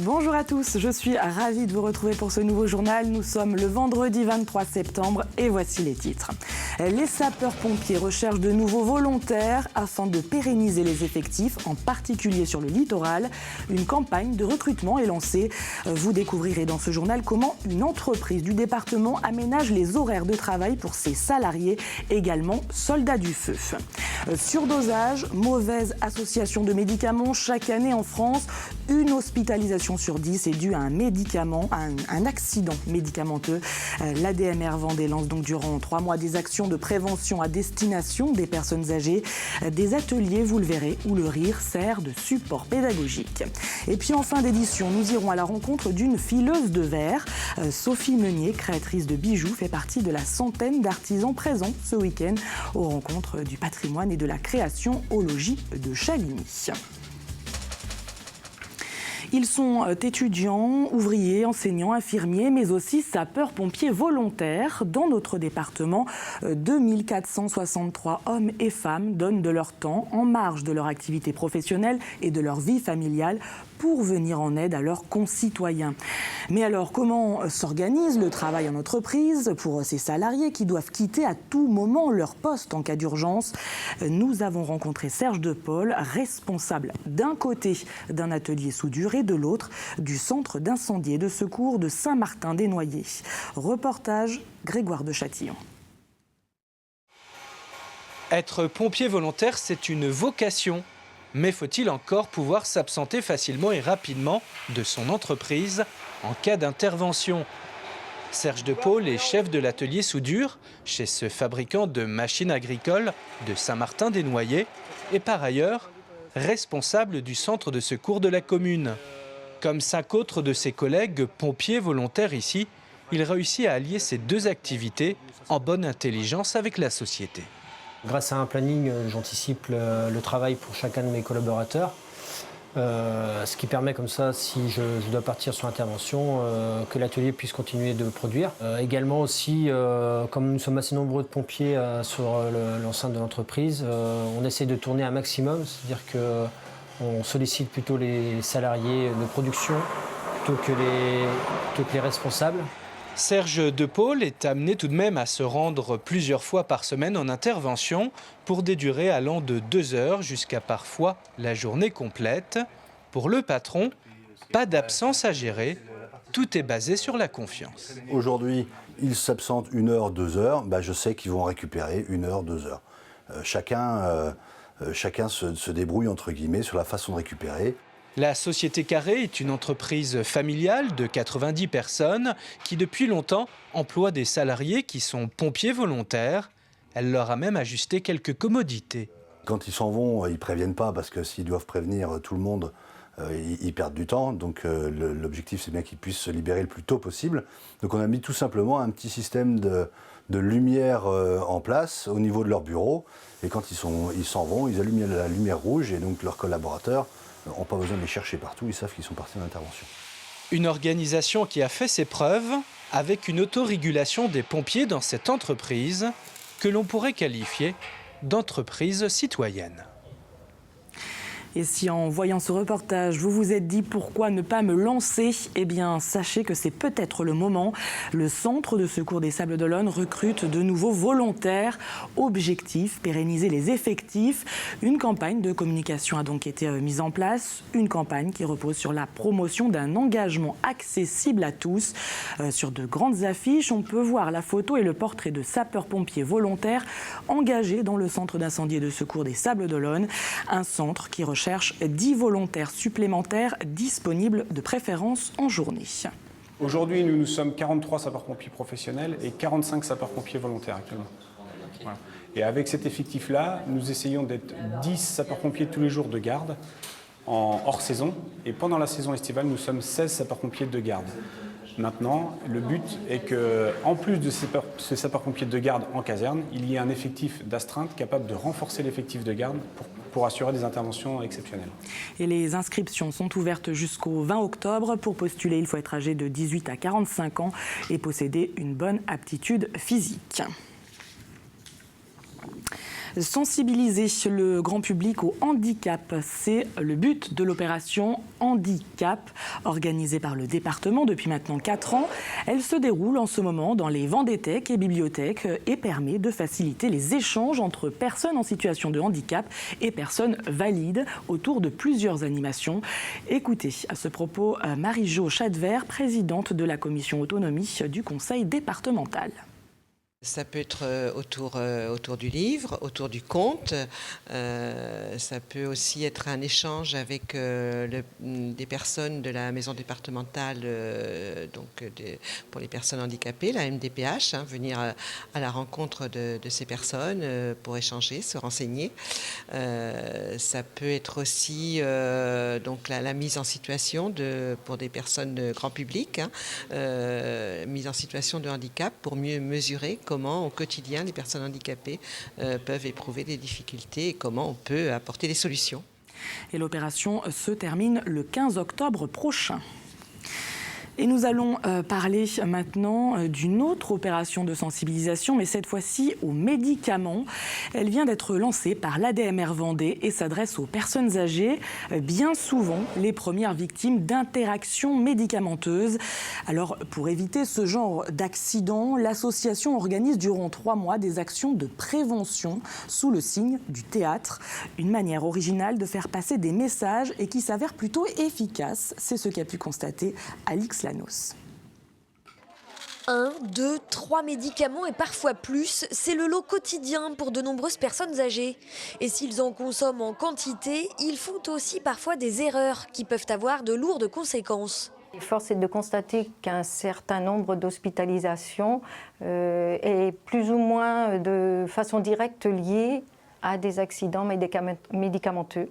Bonjour à tous, je suis ravie de vous retrouver pour ce nouveau journal. Nous sommes le vendredi 23 septembre et voici les titres. Les sapeurs-pompiers recherchent de nouveaux volontaires afin de pérenniser les effectifs, en particulier sur le littoral. Une campagne de recrutement est lancée. Vous découvrirez dans ce journal comment une entreprise du département aménage les horaires de travail pour ses salariés, également soldats du feu. Surdosage, mauvaise association de médicaments. Chaque année en France, une hospitalisation sur 10 est due à un médicament, à un accident médicamenteux. L'ADMR Vendée lance donc durant 3 mois des actions de prévention à destination des personnes âgées. Des ateliers, vous le verrez, où le rire sert de support pédagogique. Et puis en fin d'édition, nous irons à la rencontre d'une fileuse de verre. Sophie Meunier, créatrice de bijoux, fait partie de la centaine d'artisans présents ce week-end aux rencontres du patrimoine et de la création au logis de Chaligny. Ils sont étudiants, ouvriers, enseignants, infirmiers, mais aussi sapeurs-pompiers volontaires. Dans notre département, 2463 hommes et femmes donnent de leur temps en marge de leur activité professionnelle et de leur vie familiale pour venir en aide à leurs concitoyens. Mais alors, comment s'organise le travail en entreprise pour ces salariés qui doivent quitter à tout moment leur poste en cas d'urgence? Nous avons rencontré Serge De Paul, responsable d'un côté d'un atelier soudure et de l'autre du centre d'incendie et de secours de Saint-Martin-des-Noyers. Reportage Grégoire de Châtillon. Être pompier volontaire, c'est une vocation. Mais faut-il encore pouvoir s'absenter facilement et rapidement de son entreprise en cas d'intervention? Serge De Paul est chef de l'atelier soudure chez ce fabricant de machines agricoles de Saint-Martin-des-Noyers et par ailleurs responsable du centre de secours de la commune. Comme 5 autres de ses collègues pompiers volontaires ici, il réussit à allier ces deux activités en bonne intelligence avec la société. Grâce à un planning, j'anticipe le travail pour chacun de mes collaborateurs. Ce qui permet comme ça, si je dois partir sur intervention, que l'atelier puisse continuer de produire. Également aussi, comme nous sommes assez nombreux de pompiers sur l'enceinte de l'entreprise, on essaie de tourner un maximum, c'est-à-dire qu'on sollicite plutôt les salariés de production plutôt que les responsables. Serge De Paul est amené tout de même à se rendre plusieurs fois par semaine en intervention pour des durées allant de 2 heures jusqu'à parfois la journée complète. Pour le patron, pas d'absence à gérer, tout est basé sur la confiance. Aujourd'hui, ils s'absentent 1 heure, 2 heures, je sais qu'ils vont récupérer 1 heure, 2 heures. Chacun se débrouille entre guillemets sur la façon de récupérer. La Société Carré est une entreprise familiale de 90 personnes qui depuis longtemps emploie des salariés qui sont pompiers volontaires. Elle leur a même ajusté quelques commodités. Quand ils s'en vont, ils ne préviennent pas parce que s'ils doivent prévenir tout le monde, ils perdent du temps. Donc l'objectif c'est bien qu'ils puissent se libérer le plus tôt possible. Donc on a mis tout simplement un petit système de lumière en place au niveau de leur bureau. Et quand ils s'en vont, ils allument la lumière rouge et donc leurs collaborateurs n'ont pas besoin de les chercher partout, ils savent qu'ils sont partis en intervention. Une organisation qui a fait ses preuves avec une autorégulation des pompiers dans cette entreprise que l'on pourrait qualifier d'entreprise citoyenne. Et si en voyant ce reportage, vous vous êtes dit pourquoi ne pas me lancer, eh bien sachez que c'est peut-être le moment. Le centre de secours des Sables-d'Olonne recrute de nouveaux volontaires. Objectif, pérenniser les effectifs. Une campagne de communication a donc été mise en place. Une campagne qui repose sur la promotion d'un engagement accessible à tous. Sur de grandes affiches, on peut voir la photo et le portrait de sapeurs-pompiers volontaires engagés dans le centre d'incendie et de secours des Sables-d'Olonne. Un centre qui recherche 10 volontaires supplémentaires disponibles de préférence en journée. Aujourd'hui, nous sommes 43 sapeurs-pompiers professionnels et 45 sapeurs-pompiers volontaires actuellement. Voilà. Et avec cet effectif-là, nous essayons d'être 10 sapeurs-pompiers tous les jours de garde en hors saison. Et pendant la saison estivale, nous sommes 16 sapeurs-pompiers de garde. Maintenant, le but est qu'en plus de ces sapeurs-pompiers de garde en caserne, il y ait un effectif d'astreinte capable de renforcer l'effectif de garde pour assurer des interventions exceptionnelles. Et les inscriptions sont ouvertes jusqu'au 20 octobre. Pour postuler, il faut être âgé de 18 à 45 ans et posséder une bonne aptitude physique. Sensibiliser le grand public au handicap, c'est le but de l'opération Handicap, organisée par le département depuis maintenant 4 ans. Elle se déroule en ce moment dans les vendéthèques et bibliothèques et permet de faciliter les échanges entre personnes en situation de handicap et personnes valides autour de plusieurs animations. Écoutez à ce propos Marie-Jo Chadevert, présidente de la commission autonomie du conseil départemental. Ça peut être autour du livre, autour du conte. Ça peut aussi être un échange avec des personnes de la maison départementale pour les personnes handicapées, la MDPH, venir à la rencontre de ces personnes pour échanger, se renseigner. Ça peut être aussi la mise en situation pour des personnes de grand public, mise en situation de handicap pour mieux mesurer comment au quotidien les personnes handicapées peuvent éprouver des difficultés et comment on peut apporter des solutions. Et l'opération se termine le 15 octobre prochain. Et nous allons parler maintenant d'une autre opération de sensibilisation, mais cette fois-ci aux médicaments. Elle vient d'être lancée par l'ADMR Vendée et s'adresse aux personnes âgées, bien souvent les premières victimes d'interactions médicamenteuses. Alors, pour éviter ce genre d'accident, l'association organise durant 3 mois des actions de prévention sous le signe du théâtre. Une manière originale de faire passer des messages et qui s'avère plutôt efficace. C'est ce qu'a pu constater Alix Lanos. 1, 2, 3 médicaments et parfois plus, c'est le lot quotidien pour de nombreuses personnes âgées. Et s'ils en consomment en quantité, ils font aussi parfois des erreurs qui peuvent avoir de lourdes conséquences. Force est de constater qu'un certain nombre d'hospitalisations est plus ou moins de façon directe liée à des accidents médicamenteux.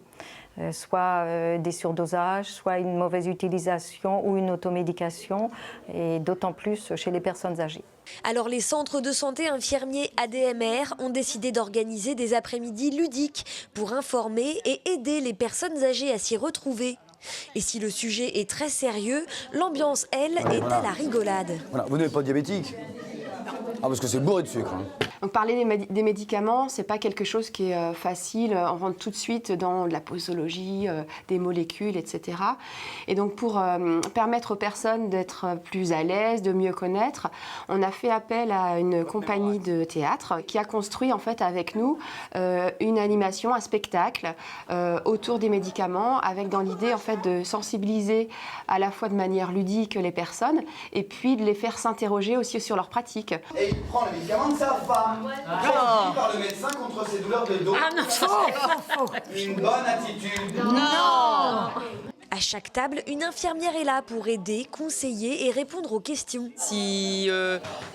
Soit des surdosages, soit une mauvaise utilisation ou une automédication, et d'autant plus chez les personnes âgées. Alors les centres de santé infirmiers ADMR ont décidé d'organiser des après-midi ludiques pour informer et aider les personnes âgées à s'y retrouver. Et si le sujet est très sérieux, l'ambiance, elle, est à la rigolade. Voilà, vous n'êtes pas diabétique? Ah, parce que c'est bourré de sucre. Donc parler des médicaments, c'est pas quelque chose qui est facile. On rentre tout de suite dans la posologie, des molécules, etc. Et donc pour permettre aux personnes d'être plus à l'aise, de mieux connaître, on a fait appel à une compagnie de théâtre qui a construit en fait avec nous une animation, un spectacle autour des médicaments, avec dans l'idée en fait de sensibiliser à la fois de manière ludique les personnes et puis de les faire s'interroger aussi sur leurs pratiques. Et il prend le médicament de sa femme. Prescrit par le médecin contre ses douleurs de dos. Ah non, faux. Une bonne attitude. Non. À chaque table, une infirmière est là pour aider, conseiller et répondre aux questions. Si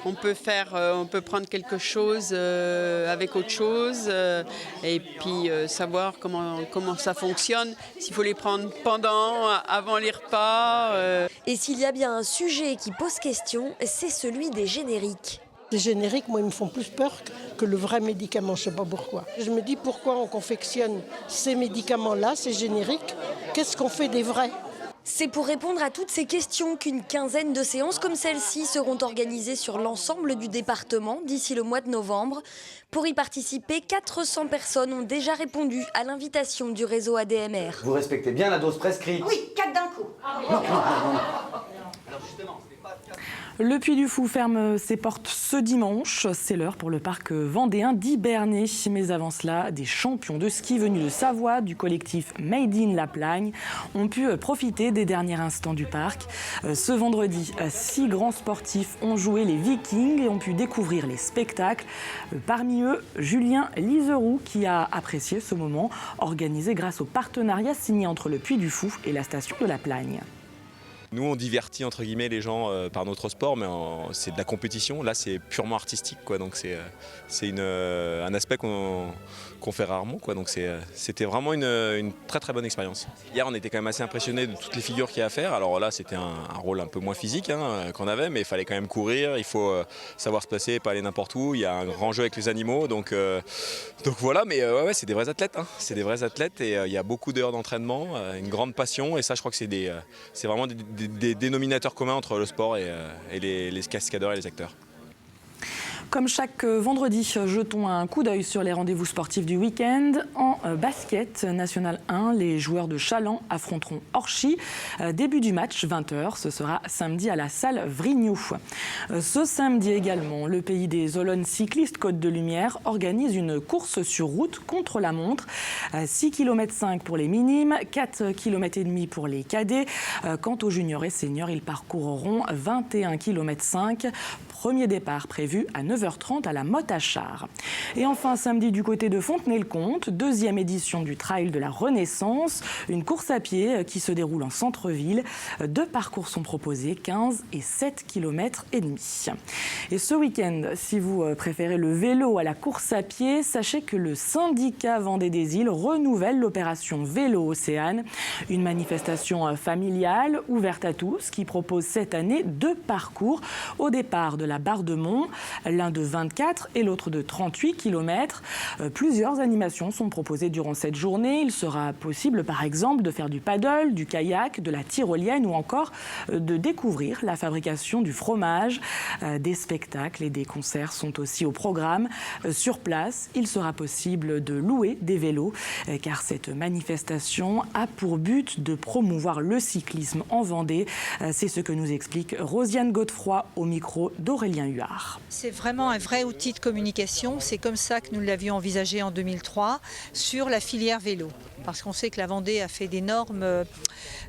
on peut prendre quelque chose avec autre chose et puis savoir comment ça fonctionne, s'il faut les prendre pendant, avant les repas. Et s'il y a bien un sujet qui pose question, c'est celui des génériques. Les génériques, moi, ils me font plus peur que le vrai médicament, je ne sais pas pourquoi. Je me dis pourquoi on confectionne ces médicaments-là, ces génériques, qu'est-ce qu'on fait des vrais ? C'est pour répondre à toutes ces questions qu'une quinzaine de séances comme celle-ci seront organisées sur l'ensemble du département d'ici le mois de novembre. Pour y participer, 400 personnes ont déjà répondu à l'invitation du réseau ADMR. Vous respectez bien la dose prescrite? Oui, 4 d'un coup. Non. Le Puy du Fou ferme ses portes ce dimanche. C'est l'heure pour le parc vendéen d'hiberner. Mais avant cela, des champions de ski venus de Savoie, du collectif Made in La Plagne, ont pu profiter des derniers instants du parc. Ce vendredi, 6 grands sportifs ont joué les Vikings et ont pu découvrir les spectacles. Parmi eux, Julien Liseroux, qui a apprécié ce moment organisé grâce au partenariat signé entre le Puy du Fou et la station de La Plagne. Nous, on divertit entre guillemets les gens par notre sport, mais c'est de la compétition. Là, c'est purement artistique, quoi. Donc c'est un aspect qu'on fait rarement, quoi. Donc c'était vraiment une très très bonne expérience. Hier, on était quand même assez impressionnés de toutes les figures qu'il y a à faire. Alors là, c'était un rôle un peu moins physique qu'on avait, mais il fallait quand même courir. Il faut savoir se placer, pas aller n'importe où. Il y a un grand jeu avec les animaux, donc voilà. Mais ouais, c'est des vrais athlètes. C'est des vrais athlètes et il y a beaucoup d'heures d'entraînement, une grande passion. Et ça, je crois que c'est vraiment des dénominateurs communs entre le sport et les cascadeurs et les acteurs. Comme chaque vendredi, jetons un coup d'œil sur les rendez-vous sportifs du week-end. En basket, National 1, les joueurs de Chaland affronteront Orchy. Début du match, 20h, ce sera samedi à la salle Vrignou. Ce samedi également, le pays des Olonnes cyclistes Côte de Lumière organise une course sur route contre la montre. 6,5 km pour les minimes, 4,5 km pour les cadets. Quant aux juniors et seniors, ils parcourront 21,5 km. Premier départ prévu à 9h30 à la Motte-à-Char. Et enfin, samedi du côté de Fontenay-le-Comte, deuxième édition du Trail de la Renaissance, une course à pied qui se déroule en centre-ville. 2 parcours sont proposés, 15 et 7,5 km. Et ce week-end, si vous préférez le vélo à la course à pied, sachez que le syndicat Vendée des Îles renouvelle l'opération Vélo Océane, une manifestation familiale ouverte à tous qui propose cette année 2 parcours au départ de la Barre de Mont, l'un de 24 et l'autre de 38 km. Plusieurs animations sont proposées durant cette journée. Il sera possible par exemple de faire du paddle, du kayak, de la tyrolienne ou encore de découvrir la fabrication du fromage. Des spectacles et des concerts sont aussi au programme. Sur place, il sera possible de louer des vélos car cette manifestation a pour but de promouvoir le cyclisme en Vendée. C'est ce que nous explique Rosiane Godefroy au micro d'Aurélien Huard. C'est vraiment un vrai outil de communication. C'est comme ça que nous l'avions envisagé en 2003 sur la filière vélo. Parce qu'on sait que la Vendée a fait d'énormes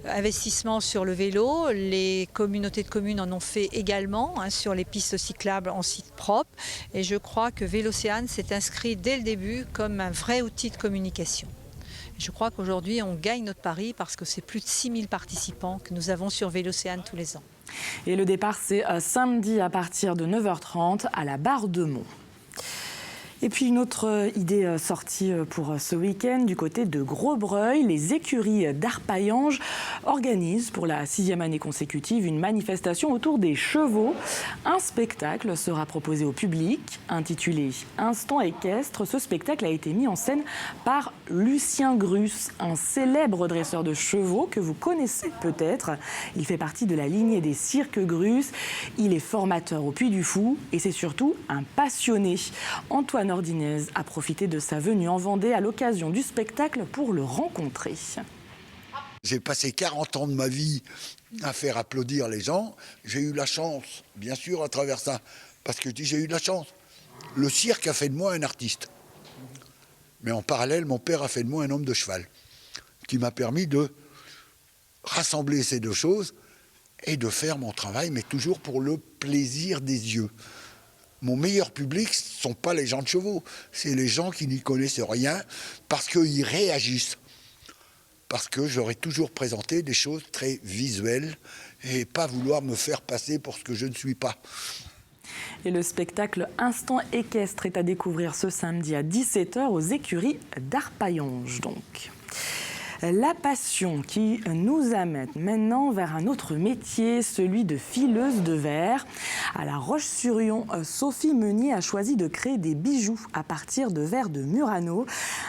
investissements sur le vélo. Les communautés de communes en ont fait également sur les pistes cyclables en site propre. Et je crois que Vélocéane s'est inscrit dès le début comme un vrai outil de communication. Je crois qu'aujourd'hui, on gagne notre pari parce que c'est plus de 6000 participants que nous avons sur Vélocéane tous les ans. Et le départ, c'est samedi à partir de 9h30 à la Barre de Mont. Et puis une autre idée sortie pour ce week-end du côté de Grosbreuil. Les écuries d'Arpaillange organisent pour la 6e année consécutive une manifestation autour des chevaux. Un spectacle sera proposé au public intitulé Instant équestre. Ce spectacle a été mis en scène par Lucien Grus, un célèbre dresseur de chevaux que vous connaissez peut-être. Il fait partie de la lignée des cirques Grus. Il est formateur au Puy du Fou et c'est surtout un passionné. Antoine Ordinez a profité de sa venue en Vendée à l'occasion du spectacle pour le rencontrer. J'ai passé 40 ans de ma vie à faire applaudir les gens. J'ai eu la chance, bien sûr, à travers ça, parce que j'ai eu de la chance. Le cirque a fait de moi un artiste. Mais en parallèle, mon père a fait de moi un homme de cheval, qui m'a permis de rassembler ces deux choses et de faire mon travail, mais toujours pour le plaisir des yeux. Mon meilleur public, ce ne sont pas les gens de chevaux, c'est les gens qui n'y connaissent rien parce qu'ils réagissent. Parce que j'aurais toujours présenté des choses très visuelles et pas vouloir me faire passer pour ce que je ne suis pas. Et le spectacle Instant équestre est à découvrir ce samedi à 17h aux écuries d'Arpaillange donc. La passion qui nous amène maintenant vers un autre métier, celui de fileuse de verre. À La Roche-sur-Yon, Sophie Meunier a choisi de créer des bijoux à partir de verre de Murano.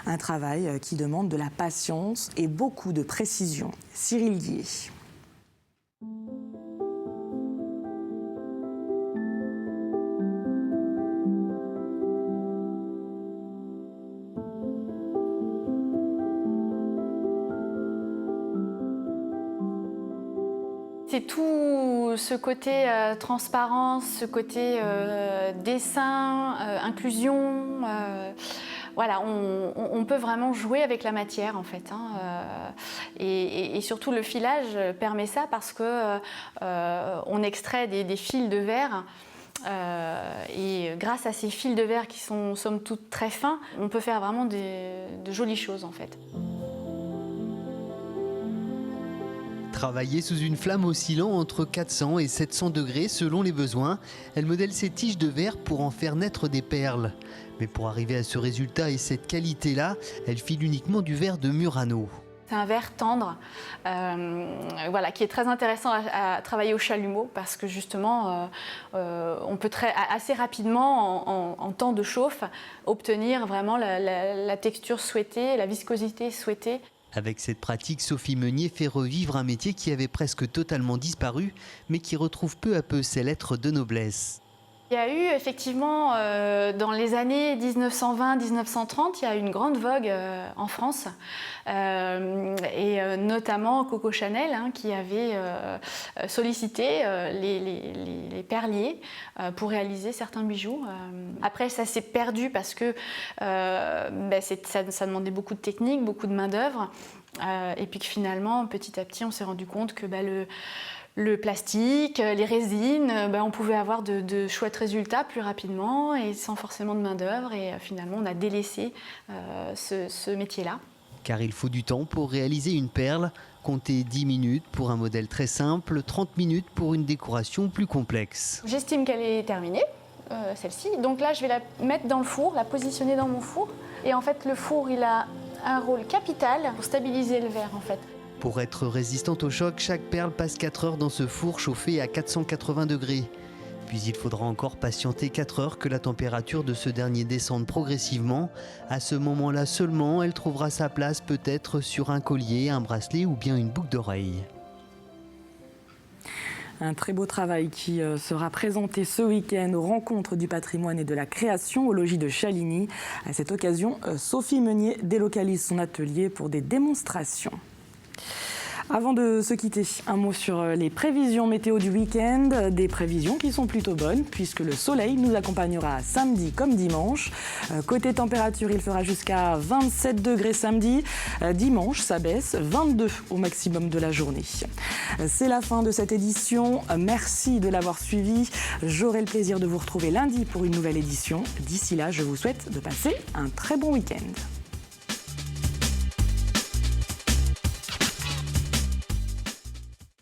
Un travail qui demande de la patience et beaucoup de précision. Cyril Guillet. C'est tout ce côté transparence, ce côté dessin, inclusion. Voilà, on peut vraiment jouer avec la matière en fait. Et surtout le filage permet ça parce que on extrait des fils de verre. Et grâce à ces fils de verre qui sont somme toute très fins, on peut faire vraiment de jolies choses en fait. Travailler sous une flamme oscillant entre 400 et 700 degrés selon les besoins, elle modèle ses tiges de verre pour en faire naître des perles. Mais pour arriver à ce résultat et cette qualité-là, elle file uniquement du verre de Murano. C'est un verre tendre, voilà, qui est très intéressant à travailler au chalumeau parce que justement, on peut assez rapidement, en temps de chauffe, obtenir vraiment la texture souhaitée, la viscosité souhaitée. Avec cette pratique, Sophie Meunier fait revivre un métier qui avait presque totalement disparu, mais qui retrouve peu à peu ses lettres de noblesse. Il y a eu effectivement, dans les années 1920-1930, il y a eu une grande vogue en France, et notamment Coco Chanel qui avait sollicité les perliers pour réaliser certains bijoux. Après, ça s'est perdu parce que ça demandait beaucoup de technique, beaucoup de main-d'œuvre, et puis que finalement, petit à petit, on s'est rendu compte que le plastique, les résines, on pouvait avoir de chouettes résultats plus rapidement et sans forcément de main-d'œuvre. Et finalement, on a délaissé ce métier-là. Car il faut du temps pour réaliser une perle. Comptez 10 minutes pour un modèle très simple, 30 minutes pour une décoration plus complexe. J'estime qu'elle est terminée, celle-ci. Donc là, je vais la mettre dans le four, la positionner dans mon four. Et en fait, le four, il a un rôle capital pour stabiliser le verre, en fait. Pour être résistante au choc, chaque perle passe 4 heures dans ce four chauffé à 480 degrés. Puis il faudra encore patienter 4 heures que la température de ce dernier descende progressivement. À ce moment-là seulement, elle trouvera sa place peut-être sur un collier, un bracelet ou bien une boucle d'oreille. Un très beau travail qui sera présenté ce week-end aux rencontres du patrimoine et de la création au logis de Chaligny. À cette occasion, Sophie Meunier délocalise son atelier pour des démonstrations. Avant de se quitter, un mot sur les prévisions météo du week-end. Des prévisions qui sont plutôt bonnes puisque le soleil nous accompagnera samedi comme dimanche. Côté température, il fera jusqu'à 27 degrés samedi. Dimanche, ça baisse, 22 au maximum de la journée. C'est la fin de cette édition. Merci de l'avoir suivi. J'aurai le plaisir de vous retrouver lundi pour une nouvelle édition. D'ici là, je vous souhaite de passer un très bon week-end.